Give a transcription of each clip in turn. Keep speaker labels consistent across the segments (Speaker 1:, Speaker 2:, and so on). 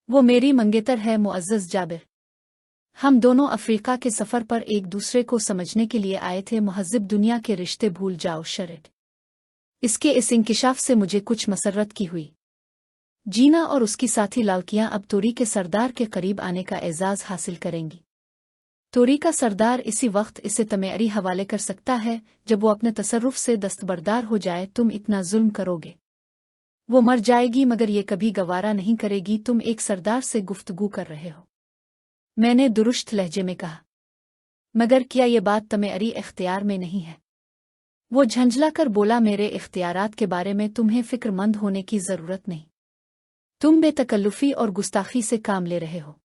Speaker 1: वो मेरी मंगेतर है मुअज़्ज़ज़ जाबिर। हम दोनों अफ्रीका के सफ़र पर एक दूसरे को समझने के लिए आए थे। महज़िब दुनिया के रिश्ते भूल जाओ शरट। इसके इस इंकिशाफ से मुझे कुछ मसरत की हुई। जीना और उसकी साथी लालकियां अब तोरी के सरदार के करीब आने का एजाज़ हासिल करेंगी। तोरी का सरदार इसी वक्त इसे तमेरी हवाले कर सकता है जब वो अपने तसर्रुफ से दस्तबरदार हो जाए। तुम इतना जुल्म करोगे, वो मर जाएगी, मगर ये कभी गवारा नहीं करेगी। तुम एक सरदार से गुफ्तगू कर रहे हो, मैंने दुरुस्त लहजे में कहा। मगर क्या ये बात तमेरी इख्तियार में नहीं है? वो झंझला कर बोला, मेरे इख्तियारात के बारे में तुम्हें फिक्रमंद होने की ज़रूरत नहीं। तुम बेतकल्लुफ़ी और गुस्ताखी से काम ले रहे हो।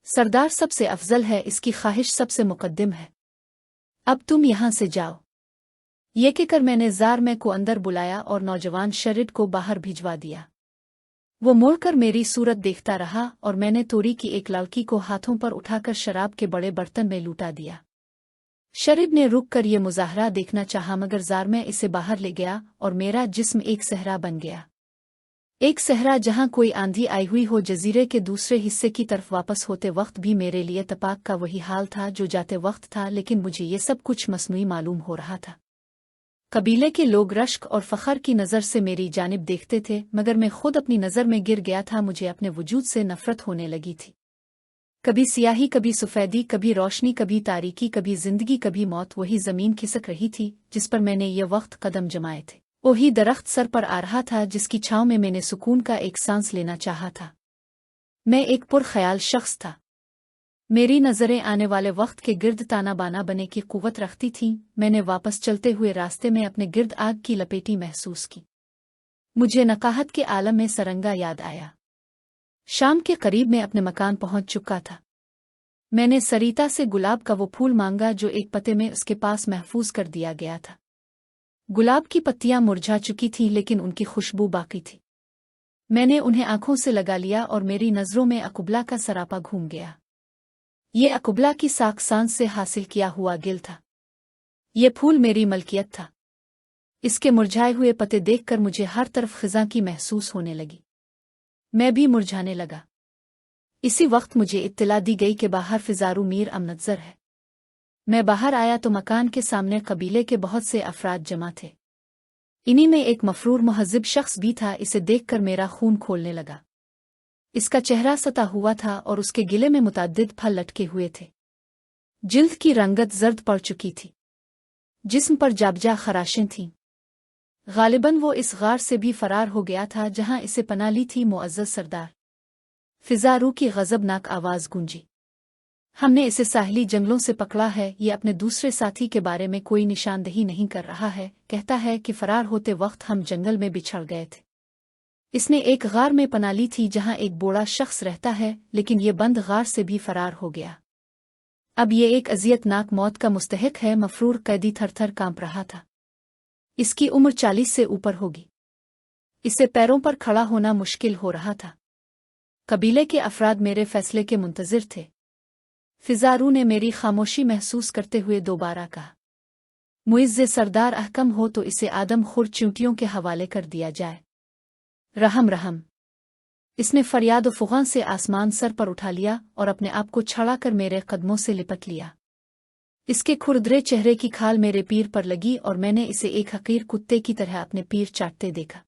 Speaker 1: सरदार सबसे अफजल है, इसकी ख्वाहिश सबसे मुकद्दम है। अब तुम यहां से जाओ। ये कहकर मैंने ज़ारमे को अंदर बुलाया और नौजवान शरिड को बाहर भिजवा दिया। वो मुड़कर मेरी सूरत देखता रहा और मैंने तोरी की एक लड़की को हाथों पर उठाकर शराब के बड़े बर्तन में लूटा दिया। शरिड ने रुक कर ये मुजाहरा देखना चाहा, मगर ज़ारमे इसे बाहर ले गया और मेरा जिस्म एक सहरा बन गया। एक सहरा जहां कोई आंधी आई हुई हो। जजीरे के दूसरे हिस्से की तरफ वापस होते वक्त भी मेरे लिए तपाक का वही हाल था जो जाते वक्त था, लेकिन मुझे ये सब कुछ मसनूई मालूम हो रहा था। कबीले के लोग रश्क और फ़ख्र की नज़र से मेरी जानिब देखते थे, मगर मैं खुद अपनी नज़र में गिर गया था। मुझे अपने वजूद से नफ़रत होने लगी थी। कभी सियाही, कभी सफ़ेदी, कभी रोशनी, कभी तारीकी, कभी जिंदगी, कभी मौत। वही ज़मीन खिसक रही थी जिस पर मैंने ये वक्त कदम जमाए थे। वही दरख्त सर पर आ रहा था जिसकी छाँव में मैंने सुकून का एक सांस लेना चाहा था। मैं एक पुरख्याल शख्स था। मेरी नज़रें आने वाले वक्त के गिर्द ताना बाना बने की कुव्वत रखती थीं। मैंने वापस चलते हुए रास्ते में अपने गिर्द आग की लपेटी महसूस की। मुझे नकाहत के आलम में सरंगा याद आया। शाम के करीब मैं अपने मकान पहुंच चुका था। मैंने सरिता से गुलाब का वो फूल मांगा जो एक पते में उसके पास महफूज कर दिया गया था। गुलाब की पत्तियां मुरझा चुकी थीं, लेकिन उनकी खुशबू बाकी थी। मैंने उन्हें आंखों से लगा लिया और मेरी नज़रों में अकुबला का सरापा घूम गया। ये अकुबला की साक्सांस से हासिल किया हुआ गिल था। ये फूल मेरी मलकियत था। इसके मुरझाए हुए पत्ते देखकर मुझे हर तरफ खिज़ां की महसूस होने लगी। मैं भी मुरझाने लगा। इसी वक्त मुझे इत्तला दी गई कि बाहर फिजारू मीर अमनज़र है। मैं बाहर आया तो मकान के सामने कबीले के बहुत से अफराद जमा थे। इन्हीं में एक मफरूर महज़िब शख्स भी था। इसे देखकर मेरा खून खोलने लगा। इसका चेहरा सता हुआ था और उसके गिले में मुतअद्दिद फल लटके हुए थे। जिल्द की रंगत जर्द पड़ चुकी थी। जिस्म पर जाबजा खराशें थीं। गालिबन वो इस गार से भी फरार हो गया था जहां इसे पनाह ली थी मुअज़्ज़ज़ सरदार। फिजारू की गज़बनाक आवाज़ गूंजी। हमने इसे साहिली जंगलों से पकड़ा है। ये अपने दूसरे साथी के बारे में कोई निशानदही नहीं कर रहा है। कहता है कि फरार होते वक्त हम जंगल में बिछड़ गए थे। इसने एक गार में पनाह ली थी जहां एक बूढ़ा शख्स रहता है, लेकिन ये बंद गार से भी फरार हो गया। अब ये एक अज़ियतनाक मौत का मुस्तहिक है। मफरूर कैदी थरथर कांप रहा था। इसकी उम्र 40 से ऊपर होगी। इसे पैरों पर खड़ा होना मुश्किल हो रहा था। कबीले के अफराद मेरे फैसले के मुंतज़िर थे। फिजारू ने मेरी खामोशी महसूस करते हुए दोबारा कहा, मुइज़्ज़े सरदार अहकम हो तो इसे आदम खुर चींटियों के हवाले कर दिया जाए। रहम रहम। इसने फरियाद फुगान से आसमान सर पर उठा लिया और अपने आप को छड़ा कर मेरे कदमों से लिपट लिया। इसके खुरदरे चेहरे की खाल मेरे पीर पर लगी और मैंने इसे एक हकीर कुत्ते की तरह अपने पीर चाटते देखा।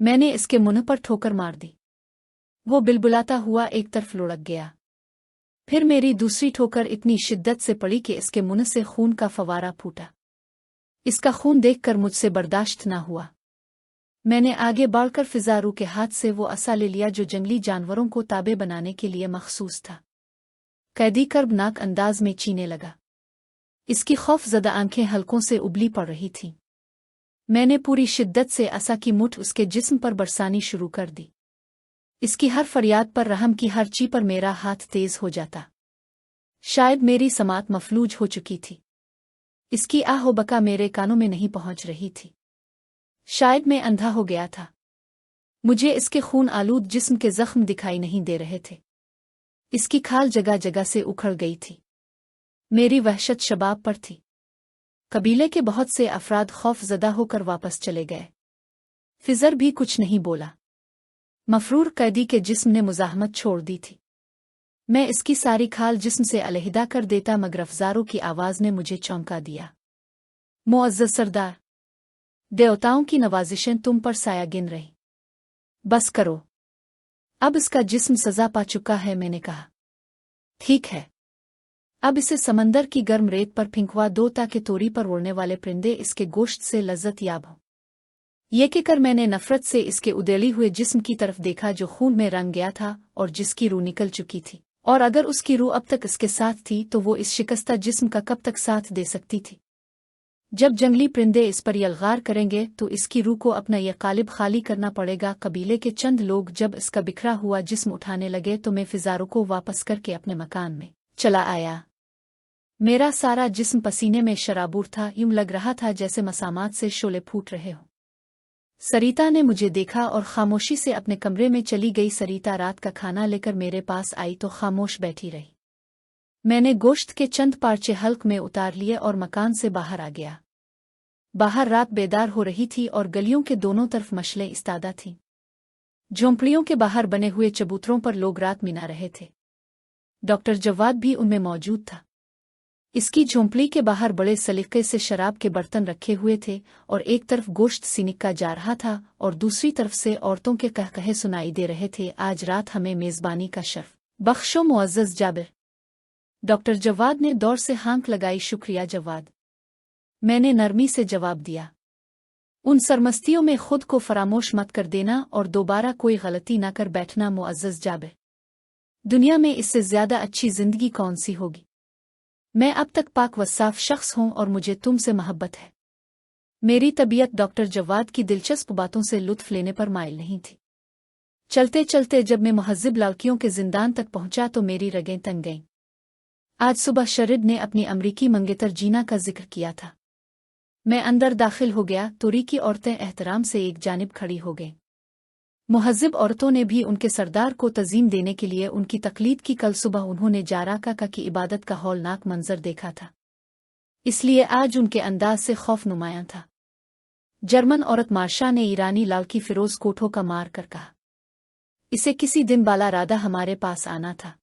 Speaker 1: मैंने इसके मुंह पर ठोकर मार दी। वो बिलबुलाता हुआ एक तरफ लुढ़क गया। फिर मेरी दूसरी ठोकर इतनी शिद्दत से पड़ी कि इसके मुंह से खून का फवारा फूटा। इसका खून देखकर मुझसे बर्दाश्त न हुआ। मैंने आगे बढ़कर फिजारू के हाथ से वो असा ले लिया जो जंगली जानवरों को ताबे बनाने के लिए मखसूस था। कैदी कर्बनाक अंदाज में चीने लगा। इसकी खौफज़दा आंखें हलकों से उबली पड़ रही थीं। मैंने पूरी शिद्दत से असा की मुठ उसके जिस्म पर बरसानी शुरू कर दी। इसकी हर फरियाद पर, रहम की हर ची पर मेरा हाथ तेज हो जाता। शायद मेरी समात मफलूज हो चुकी थी। इसकी आहो बका मेरे कानों में नहीं पहुंच रही थी। शायद मैं अंधा हो गया था। मुझे इसके खून आलूद जिस्म के जख्म दिखाई नहीं दे रहे थे। इसकी खाल जगह जगह से उखड़ गई थी। मेरी वहशत शबाब पर थी। कबीले के बहुत से अफराद खौफज़दा होकर वापस चले गए। फिजर भी कुछ नहीं बोला। मफरूर कैदी के जिस्म ने मुज़ाहमत छोड़ दी थी। मैं इसकी सारी खाल जिस्म से अलहदा कर देता मगर अफजारों की आवाज़ ने मुझे चौंका दिया। मुअज़्ज़ज़ सरदार, देवताओं की नवाजिशें तुम पर साया गिन रही। बस करो, अब इसका जिस्म सजा पा चुका है। मैंने कहा, ठीक है, अब इसे समंदर की गर्म रेत पर फिंकवा दो ताकि तोरी पर उड़ने वाले परिंदे इसके गोश्त से लज्जत याब हों। ये कहकर मैंने नफरत से इसके उदेली हुए जिस्म की तरफ देखा जो खून में रंग गया था और जिसकी रूह निकल चुकी थी, और अगर उसकी रूह अब तक इसके साथ थी तो वो इस शिकस्ता जिस्म का कब तक साथ दे सकती थी। जब जंगली परिंदे इस पर यलगार करेंगे तो इसकी रूह को अपना यह कालिब खाली करना पड़ेगा। कबीले के चंद लोग जब इसका बिखरा हुआ जिस्म उठाने लगे तो मैं फिजारों को वापस करके अपने मकान में चला आया। मेरा सारा जिस्म पसीने में शराबूर था, यूं लग रहा था जैसे मसामात से शोले फूट रहे हों। सरिता ने मुझे देखा और खामोशी से अपने कमरे में चली गई। सरिता रात का खाना लेकर मेरे पास आई तो खामोश बैठी रही। मैंने गोश्त के चंद पार्चे हल्क में उतार लिए और मकान से बाहर आ गया। बाहर रात बेदार हो रही थी और गलियों के दोनों तरफ मशलें इस्तादा थीं। झोंपड़ियों के बाहर बने हुए चबूतरों पर लोग रात मिना रहे थे। डॉक्टर जवाद भी उनमें मौजूद था। इसकी झोंपड़ी के बाहर बड़े सलीके से शराब के बर्तन रखे हुए थे और एक तरफ गोश्त सिनिका जा रहा था और दूसरी तरफ से औरतों के कहकहे सुनाई दे रहे थे। आज रात हमें मेज़बानी का शर्फ बख्शो मुअज़्ज़ज़ जाबिर। डॉक्टर जवाद ने दौर से हाँक लगाई। शुक्रिया जवाद, मैंने नरमी से जवाब दिया। उन सरमस्तियों में खुद को फरामोश मत कर देना और दोबारा कोई गलती न कर बैठना मुअज़्ज़ज़ जाबिर। दुनिया में इससे ज्यादा अच्छी जिंदगी कौन सी होगी। मैं अब तक पाक व साफ शख्स हूं और मुझे तुमसे मोहब्बत है। मेरी तबीयत डॉक्टर जवाद की दिलचस्प बातों से लुत्फ लेने पर माइल नहीं थी। चलते चलते जब मैं मुहज्जिब लड़कियों के जिंदान तक पहुंचा तो मेरी रगें तंग गईं। आज सुबह शरीद ने अपनी अमरीकी मंगेतर जीना का जिक्र किया था। मैं अंदर दाखिल हो गया। तुरी की औरतें एहतराम से एक जानिब खड़ी हो गईं। मुहज्जिब औरतों ने भी उनके सरदार को तज़ीम देने के लिए उनकी तकलीद की। कल सुबह उन्होंने जाराका की इबादत का हौलनाक मंजर देखा था, इसलिए आज उनके अंदाज से खौफ नुमायां था। जर्मन औरत मार्शा ने ईरानी लालकी फिरोज कोठों का मार कर कहा, इसे किसी दिन बाला रादा हमारे पास आना था।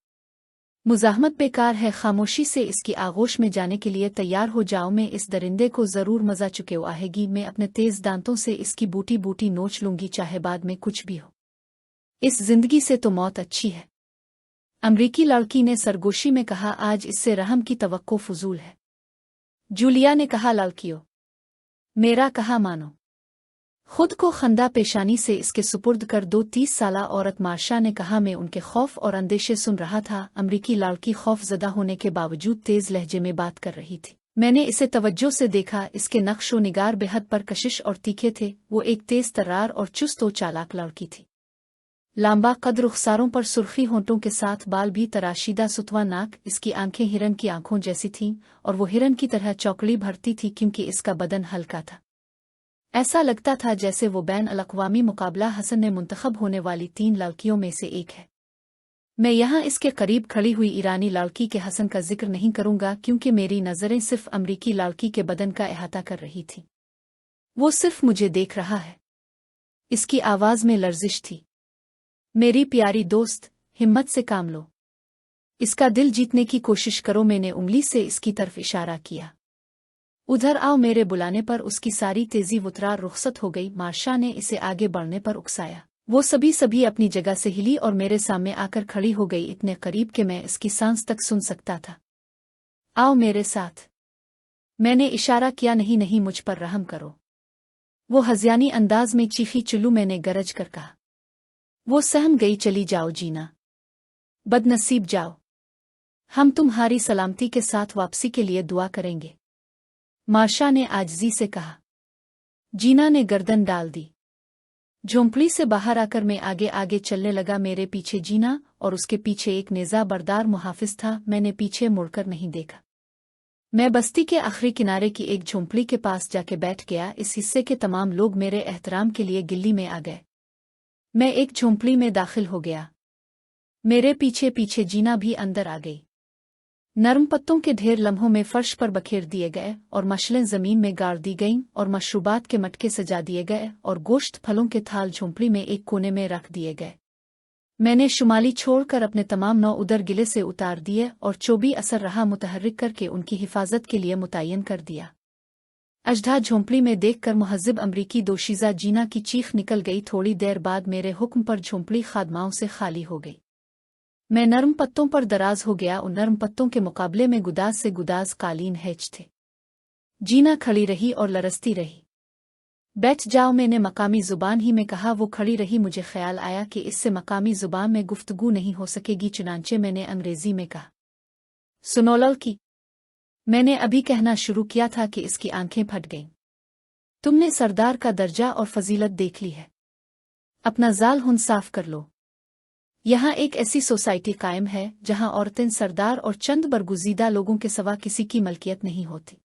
Speaker 1: मुज़ाहमत बेकार है, खामोशी से इसकी आगोश में जाने के लिए तैयार हो जाओ। मैं इस दरिंदे को जरूर मजा चुके आएगी। मैं अपने तेज दांतों से इसकी बूटी बूटी नोच लूंगी, चाहे बाद में कुछ भी हो। इस जिंदगी से तो मौत अच्छी है। अमरीकी लड़की ने सरगोशी में कहा, आज इससे रहम की तवक्को फजूल है। जूलिया ने कहा, लड़कियों मेरा कहा मानो। खुद को खंदा पेशानी से इसके सुपुर्द कर दो। 30 साला औरत मार्शा ने कहा। मैं उनके खौफ और अंदेशे सुन रहा था। अमरीकी लड़की खौफजदा होने के बावजूद तेज लहजे में बात कर रही थी। मैंने इसे तवज्जो से देखा। इसके नक्शो निगार बेहद परकशिश और तीखे थे। वो एक तेज तर्रार और चुस्त व चालाक लड़की थी। लांबा कद, रुखसारों पर सुर्खी होंठों के साथ बाल भी तराशीदा, सुतवा नाक। इसकी आंखें हिरन की आंखों जैसी थीं और वो हिरन की तरह चौकड़ी भरती थी क्योंकि इसका बदन हल्का था। ऐसा लगता था जैसे वो बैन अल-अक़वामी मुकाबला हसन में मुंतखब होने वाली 3 लड़कियों में से एक है। मैं यहाँ इसके करीब खड़ी हुई ईरानी लड़की के हसन का जिक्र नहीं करूंगा क्योंकि मेरी नज़रें सिर्फ अमरीकी लड़की के बदन का अहाता कर रही थी। वो सिर्फ मुझे देख रहा है। इसकी आवाज़ में लर्जिश थी। मेरी प्यारी दोस्त, हिम्मत से काम लो। इसका दिल जीतने की कोशिश करो। मैंने उंगली से इसकी तरफ इशारा किया। उधर आओ। मेरे बुलाने पर उसकी सारी तेजी वुतरार रुखसत हो गई। मार्शा ने इसे आगे बढ़ने पर उकसाया। वो सभी अपनी जगह से हिली और मेरे सामने आकर खड़ी हो गई, इतने करीब कि मैं इसकी सांस तक सुन सकता था। आओ मेरे साथ। मैंने इशारा किया। नहीं नहीं, मुझ पर रहम करो। वो हज़ियानी अंदाज में चीखी। चुल्लू, मैंने गरज कर कहा। वो सहम गई। चली जाओ जीना, बदनसीब जाओ। हम तुम्हारी सलामती के साथ वापसी के लिए दुआ करेंगे, मार्शा ने आजिज़ी से कहा। जीना ने गर्दन डाल दी। झोंपड़ी से बाहर आकर मैं आगे आगे चलने लगा। मेरे पीछे जीना और उसके पीछे एक नेज़ा बरदार मुहाफिज था। मैंने पीछे मुड़कर नहीं देखा। मैं बस्ती के आखिरी किनारे की एक झोंपड़ी के पास जाके बैठ गया। इस हिस्से के तमाम लोग मेरे एहतराम के लिए गिल्ली में आ गए। मैं एक झोंपड़ी में दाखिल हो गया। मेरे पीछे पीछे जीना भी अंदर आ गई। नरम पत्तों के ढेर लम्हों में फर्श पर बखेर दिए गए और मशलें ज़मीन में गाड़ दी गईं और मशरूबात के मटके सजा दिए गए और गोश्त फलों के थाल झोंपड़ी में एक कोने में रख दिए गए। मैंने शुमाली छोड़कर अपने तमाम 9 उदर गिले से उतार दिए और 24 असर रहा मुतहर्रिक करके उनकी हिफाजत के लिए मुतय्यन कर दिया। अजधा झोंपड़ी में देखकर मुहज़्ज़िब अमरीकी दोशीज़ा जीना की चीख निकल गई। थोड़ी देर बाद मेरे हुक्म पर झोंपड़ी खादमाओं से खाली हो गई। मैं नरम पत्तों पर दराज हो गया। उन नरम पत्तों के मुकाबले में गुदाज से गुदाज कालीन हैच थे। जीना खड़ी रही और लरसती रही। बैठ जाओ, मैंने मकामी ज़ुबान ही में कहा। वो खड़ी रही। मुझे ख्याल आया कि इससे मकामी ज़ुबान में गुफ्तगू नहीं हो सकेगी, चुनांचे मैंने अंग्रेज़ी में कहा, सुनो लड़की। मैंने अभी कहना शुरू किया था कि इसकी आंखें फट गईं। तुमने सरदार का दर्जा और फजीलत देख ली है। अपना जाल हुन साफ कर लो। यहाँ एक ऐसी सोसाइटी कायम है जहाँ औरतें सरदार और चंद बरगुज़ीदा लोगों के सिवा किसी की मलकियत नहीं होती।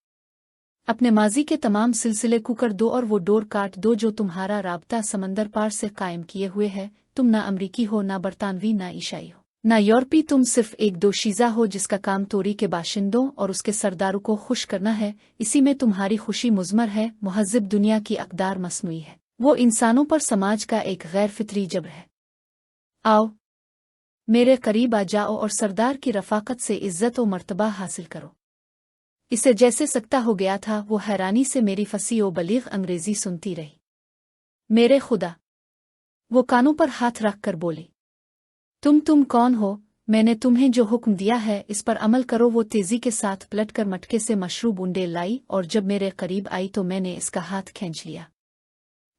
Speaker 1: अपने माजी के तमाम सिलसिले कुकर दो और वो डोर काट दो जो तुम्हारा राब्ता समंदर पार से कायम किए हुए है। तुम ना अमरीकी हो, ना बरतानवी, ना ईसाई हो, ना यूरोपी। तुम सिर्फ एक दोशीज़ा हो जिसका काम तोरी के बाशिंदों और उसके सरदारों को खुश करना है। इसी में तुम्हारी खुशी मुज़मर है। मुहज़्ज़िब दुनिया की अक़दार मसनूई है। वो इंसानों पर समाज का एक गैर फितरी जबर है। आओ, मेरे करीब आ जाओ और सरदार की रफ़ाकत से इज़्ज़त व मर्तबा हासिल करो। इसे जैसे सकता हो गया था, वो हैरानी से मेरी फसी व बलीग अंग्रेज़ी सुनती रही। मेरे खुदा! वो कानों पर हाथ रख कर बोली, तुम कौन हो? मैंने तुम्हें जो हुक्म दिया है इस पर अमल करो। वो तेजी के साथ पलटकर मटके से मशरूब उंडे लाई और जब मेरे करीब आई तो मैंने इसका हाथ खींच लिया।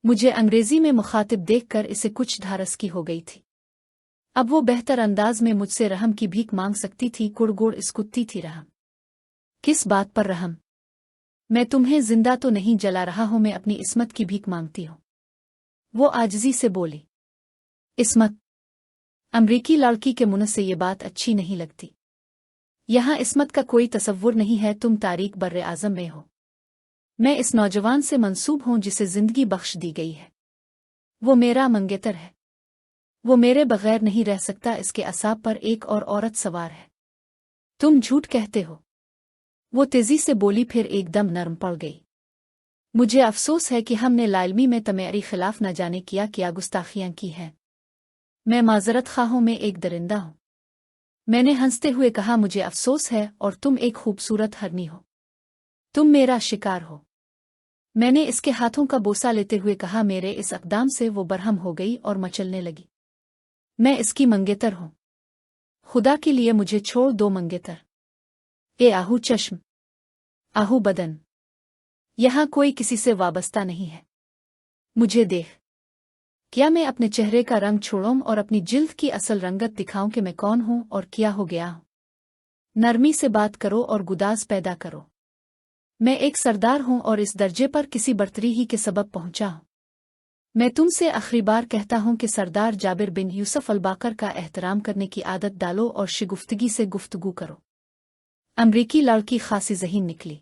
Speaker 1: मुझे अंग्रेजी में मुखातिब देखकर इसे कुछ ढारस की हो गई थी। अब वो बेहतर अंदाज में मुझसे रहम की भीख मांग सकती थी। गुड़ इसकुत्ती थी। रहम किस बात पर रहम? मैं तुम्हें जिंदा तो नहीं जला रहा हूं, मैं अपनी इस्मत की भीख मांगती हूं। वो आजिज़ी से बोली, इस्मत? अमरीकी लड़की के मुंह से ये बात अच्छी नहीं लगती। यहाँ इस्मत का कोई तसव्वुर नहीं है। तुम तारीख बर्रे आज़म में हो। मैं इस नौजवान से मंसूब हूं जिसे जिंदगी बख्श दी गई है। वो मेरा मंगेतर है। वो मेरे बगैर नहीं रह सकता। इसके असाब पर एक और औरत सवार है। तुम झूठ कहते हो। वो तेजी से बोली, फिर एकदम नरम पड़ गई। मुझे अफसोस है कि हमने लाइल्मी में तुम्हारी खिलाफ न जाने क्या गुस्ताखियां की हैं। मैं माजरत खाहों में एक दरिंदा हूं। मैंने हंसते हुए कहा, मुझे अफसोस है और तुम एक खूबसूरत हरनी हो। तुम मेरा शिकार हो। मैंने इसके हाथों का बोसा लेते हुए कहा। मेरे इस अक़दाम से वो बरहम हो गई और मचलने लगी। मैं इसकी मंगेतर हूं। खुदा के लिए मुझे छोड़ दो मंगेतर। ए आहू चश्म, आहू बदन, यहाँ कोई किसी से वाबस्ता नहीं है। मुझे देख। क्या मैं अपने चेहरे का रंग छोड़ूं और अपनी जिल्द की असल रंगत दिखाऊं कि मैं कौन हूं और क्या हो गया हूं? नरमी से बात करो और गुदाज पैदा करो। मैं एक सरदार हूं और इस दर्जे पर किसी बर्तरी ही के सबब पहुंचा हूं। मैं तुमसे आखिरी बार कहता हूं कि सरदार जाबिर बिन यूसुफ अलबाकर का एहतराम करने की आदत डालो और शिगुफ्तगी से गुफ्तगू करो। अमरीकी लड़की खासी ज़हीन निकली।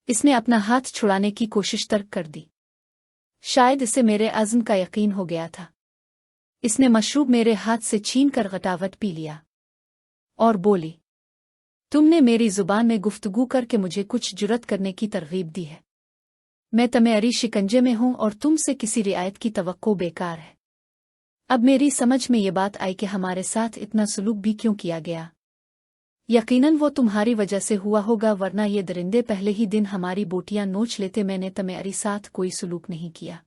Speaker 1: इसने अपना हाथ छुड़ाने की कोशिश तर्क कर दी। शायद इसे मेरे अज़्म का यकीन हो गया था। इसने मशरूब मेरे हाथ से छीन कर गटावट पी लिया और बोली, तुमने मेरी ज़ुबान में गुफ्तगू करके मुझे कुछ जुर्रत करने की तरगीब दी है। मैं तुम्हारी शिकंजे में हूं और तुमसे किसी रियायत की तवक्को बेकार है। अब मेरी समझ में ये बात आई कि हमारे साथ इतना सलूक भी क्यों किया गया। यकीनन वो तुम्हारी वजह से हुआ होगा, वरना ये दरिंदे पहले ही दिन हमारी बोटियां नोच लेते। मैंने तुम्हारी साथ कोई सलूक नहीं किया।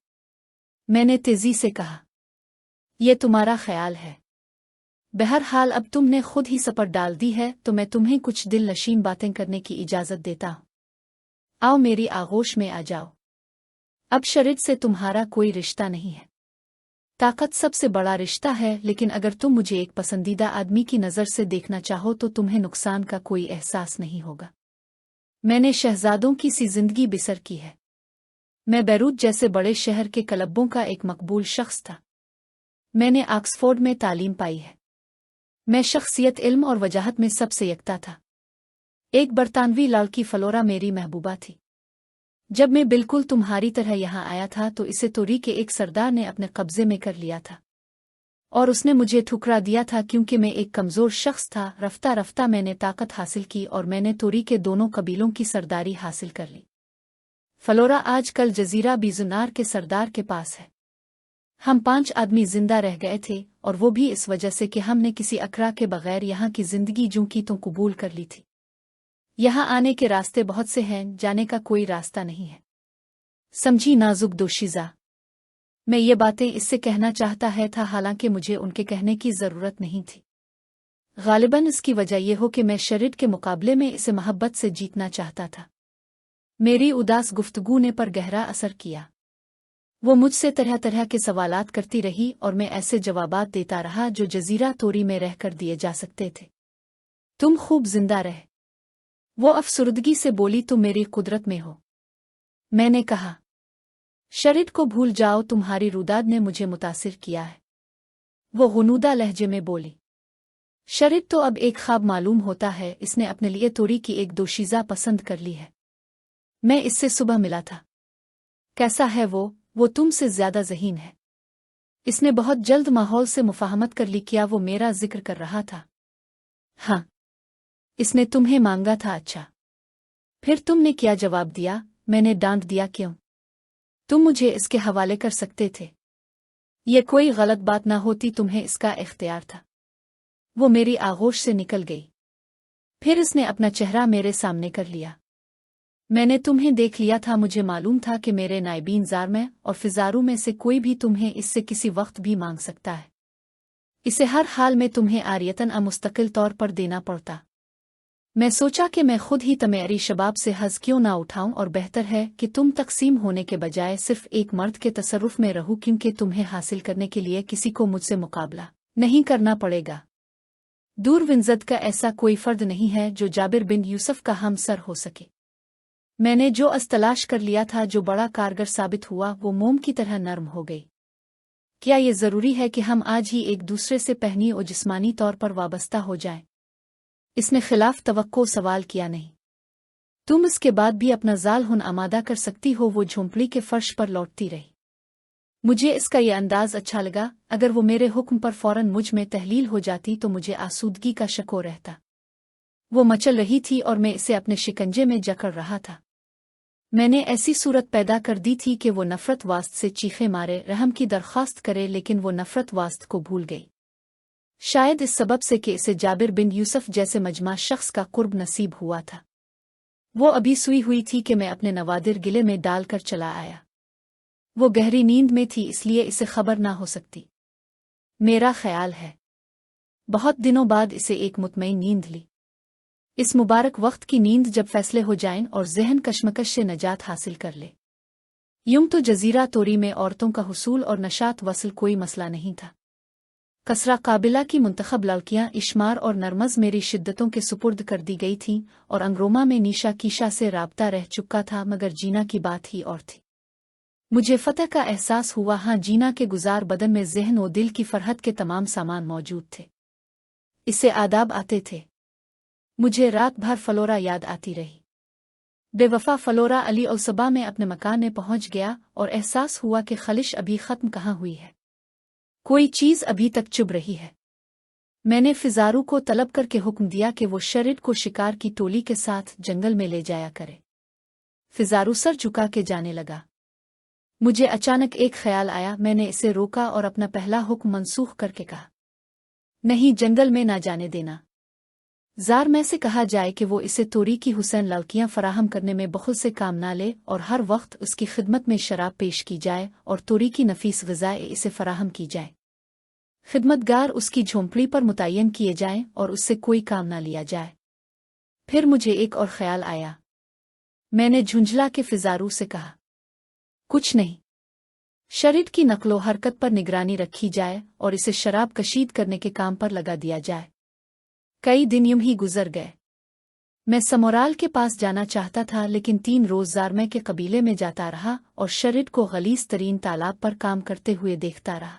Speaker 1: मैंने तेजी से कहा, ये तुम्हारा ख्याल है। बहरहाल अब तुमने खुद ही सपट डाल दी है तो मैं तुम्हें कुछ दिल नशीन बातें करने की इजाज़त देता हूं। आओ, मेरी आगोश में आ जाओ। अब शरीर से तुम्हारा कोई रिश्ता नहीं है। ताकत सबसे बड़ा रिश्ता है, लेकिन अगर तुम मुझे एक पसंदीदा आदमी की नज़र से देखना चाहो तो तुम्हें नुकसान का कोई एहसास नहीं होगा। मैंने शहजादों की सी जिंदगी बिसर की है। मैं बैरूत जैसे बड़े शहर के क्लबों का एक मकबूल शख्स था। मैंने ऑक्सफोर्ड में तालीम पाई है। मैं शख्सियत, इल्म और वजाहत में सबसे यकता था। एक बरतानवी लड़की फ्लोरा मेरी महबूबा थी। जब मैं बिल्कुल तुम्हारी तरह यहाँ आया था तो इसे तोरी के एक सरदार ने अपने कब्जे में कर लिया था। और उसने मुझे ठुकरा दिया था क्योंकि मैं एक कमज़ोर शख्स था। रफ्ता रफ्ता मैंने ताकत हासिल की और मैंने तोरी के दोनों कबीलों की सरदारी हासिल कर ली। फलोरा आज कल जजीरा बीजुनार के सरदार के पास है। हम 5 आदमी जिंदा रह गए थे, और वो भी इस वजह से कि हमने किसी अकरा के बगैर यहाँ की जिंदगी जूं की तो कबूल कर ली थी। यहाँ आने के रास्ते बहुत से हैं, जाने का कोई रास्ता नहीं है। समझी नाजुक दोशीज़ा। मैं ये बातें इससे कहना चाहता है था, हालांकि मुझे उनके कहने की ज़रूरत नहीं थी। गालिबन इसकी वजह यह हो कि मैं शरीर के मुकाबले में इसे मोहब्बत से जीतना चाहता था। मेरी उदास गुफ्तगू ने पर गहरा असर किया। वो मुझसे तरह तरह के सवालात करती रही और मैं ऐसे जवाबात देता रहा जो जजीरा तोरी में रहकर दिए जा सकते थे। तुम खूब जिंदा रहे। वो अफसुर्दगी से बोली, तुम मेरी कुदरत में हो। मैंने कहा, शरीर को भूल जाओ, तुम्हारी रुदाद ने मुझे मुतासिर किया है। वो गुनूदा लहजे में बोली, शरीर तो अब एक ख्वाब मालूम होता है, इसने अपने लिए तोरी की एक दोशीज़ा पसंद कर ली है। मैं इससे सुबह मिला था। कैसा है वो तुमसे ज्यादा ज़हीन है। इसने बहुत जल्द माहौल से मुफाहमत कर ली। क्या वो मेरा जिक्र कर रहा था? हाँ, इसने तुम्हें मांगा था। अच्छा, फिर तुमने क्या जवाब दिया? मैंने डांट दिया। क्यों? तुम मुझे इसके हवाले कर सकते थे। ये कोई गलत बात ना होती, तुम्हें इसका इख्तियार था। वो मेरी आगोश से निकल गई। फिर इसने अपना चेहरा मेरे सामने कर लिया। मैंने तुम्हें देख लिया था। मुझे मालूम था कि मेरे नायबीन जार में और फिजारू में से कोई भी तुम्हें इससे किसी वक्त भी मांग सकता है। इसे हर हाल में तुम्हें आरियतन मुस्तकिल तौर पर देना पड़ता। मैं सोचा कि मैं खुद ही तमेरी शबाब से हज क्यों ना उठाऊं, और बेहतर है कि तुम तकसीम होने के बजाय सिर्फ एक मर्द के तसर्रुफ में रहूं, क्योंकि तुम्हें हासिल करने के लिए किसी को मुझसे मुकाबला नहीं करना पड़ेगा। दूर विंजद का ऐसा कोई फर्द नहीं है जो जाबिर बिन यूसुफ का हमसर हो सके। मैंने जो तलाश कर लिया था, जो बड़ा कारगर साबित हुआ, वो मोम की तरह नरम हो गई। क्या ये ज़रूरी है कि हम आज ही एक दूसरे से पहनी और जिस्मानी तौर पर वाबस्ता हो जाएं? इसने खिलाफ तवक्को सवाल किया। नहीं, तुम इसके बाद भी अपना जाल हुन आमादा कर सकती हो। वो झोंपड़ी के फर्श पर लौटती रही। मुझे इसका यह अंदाज अच्छा लगा। अगर वो मेरे हुक्म पर फौरन मुझ में तहलील हो जाती तो मुझे आसूदगी का शको रहता। वो मचल रही थी और मैं इसे अपने शिकंजे में जकड़ रहा था। मैंने ऐसी सूरत पैदा कर दी थी कि वो नफरत वास्त से चीखे मारे, रहम की दरख्वास्त करे, लेकिन वो नफरत वास्त को भूल गई। शायद इस सबब से कि इसे जाबिर बिन यूसुफ जैसे मजमा शख्स का कुर्ब नसीब हुआ था। वो अभी सुई हुई थी कि मैं अपने नवादिर गिले में डालकर चला आया। वो गहरी नींद में थी, इसलिए इसे खबर ना हो सकती। मेरा ख्याल है बहुत दिनों बाद इसे एक मुतमईन नींद ली। इस मुबारक वक्त की नींद जब फैसले हो जाएं और ज़हन कशमकश से नजात हासिल कर ले। यूं तो जजीरा तोरी में औरतों का हुसूल और नशात वसल कोई मसला नहीं था। कसरा काबिला की मुंतखब लड़कियां इशमार और नरमज मेरी शिद्दतों के सुपुर्द कर दी गई थीं, और अंग्रोमा में नीशा कीशा से राब्ता रह चुका था, मगर जीना की बात ही और थी। मुझे फतह का एहसास हुआ। हाँ, जीना के गुजार बदन में ज़हन और दिल की फरहत के तमाम सामान मौजूद थे। इससे आदाब आते थे। मुझे रात भर फलोरा याद आती रही। बेवफा फलोरा अली और सबा में अपने मकान में पहुंच गया और एहसास हुआ कि खलिश अभी ख़त्म कहाँ हुई है। कोई चीज़ अभी तक चुभ रही है। मैंने फिजारू को तलब करके हुक्म दिया कि वो शरीर को शिकार की टोली के साथ जंगल में ले जाया करे। फिजारू सर झुका के जाने लगा। मुझे अचानक एक ख्याल आया। मैंने इसे रोका और अपना पहला हुक्म मनसूख करके कहा, नहीं, जंगल में ना जाने देना। जार में से कहा जाए कि वो इसे तोरी की हुसैन लड़कियां फराहम करने में बहुत से काम ना ले, और हर वक्त उसकी खिदमत में शराब पेश की जाए और तोरी की नफीस ग़िज़ाएं इसे फराहम की जाए। खिदमतगार उसकी झोंपड़ी पर मुतय्यन किए जाएं और उससे कोई काम ना लिया जाए। फिर मुझे एक और ख्याल आया। मैंने झुंझला के फिजारू से कहा, कुछ नहीं, शरीर की नकलो हरकत पर निगरानी रखी जाए और इसे शराब कशीद करने के काम पर लगा दिया जाए। कई दिन यूं ही गुजर गए। मैं समोराल के पास जाना चाहता था, लेकिन 3 रोज़ ज़ारमे के कबीले में जाता रहा और शरीर को गलीज़ तरीन तालाब पर काम करते हुए देखता रहा।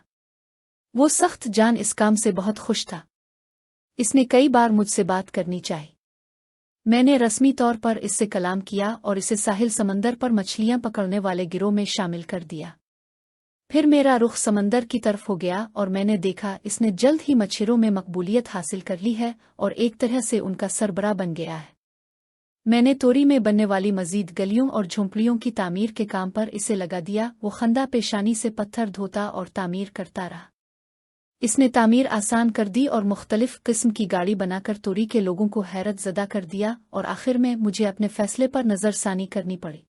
Speaker 1: वो सख्त जान इस काम से बहुत खुश था। इसने कई बार मुझसे बात करनी चाहिए। मैंने रस्मी तौर पर इससे कलाम किया और इसे साहिल समंदर पर मछलियां पकड़ने वाले गिरोह में शामिल कर दिया। پھر میرا رخ سمندر کی طرف ہو گیا اور میں نے دیکھا اس نے جلد ہی مچھروں میں مقبولیت حاصل کر لی ہے اور ایک طرح سے ان کا سربراہ بن گیا ہے۔ میں نے توری میں بننے والی مزید گلیوں اور جھونپڑیوں کی تعمیر کے کام پر اسے لگا دیا۔ وہ خندہ پیشانی سے پتھر دھوتا اور تعمیر کرتا رہا۔ اس نے تعمیر آسان کر دی اور مختلف قسم کی گاڑی بنا کر توری کے لوگوں کو حیرت زدہ کر دیا، اور آخر میں مجھے اپنے فیصلے پر نظر ثانی کرنی پڑی۔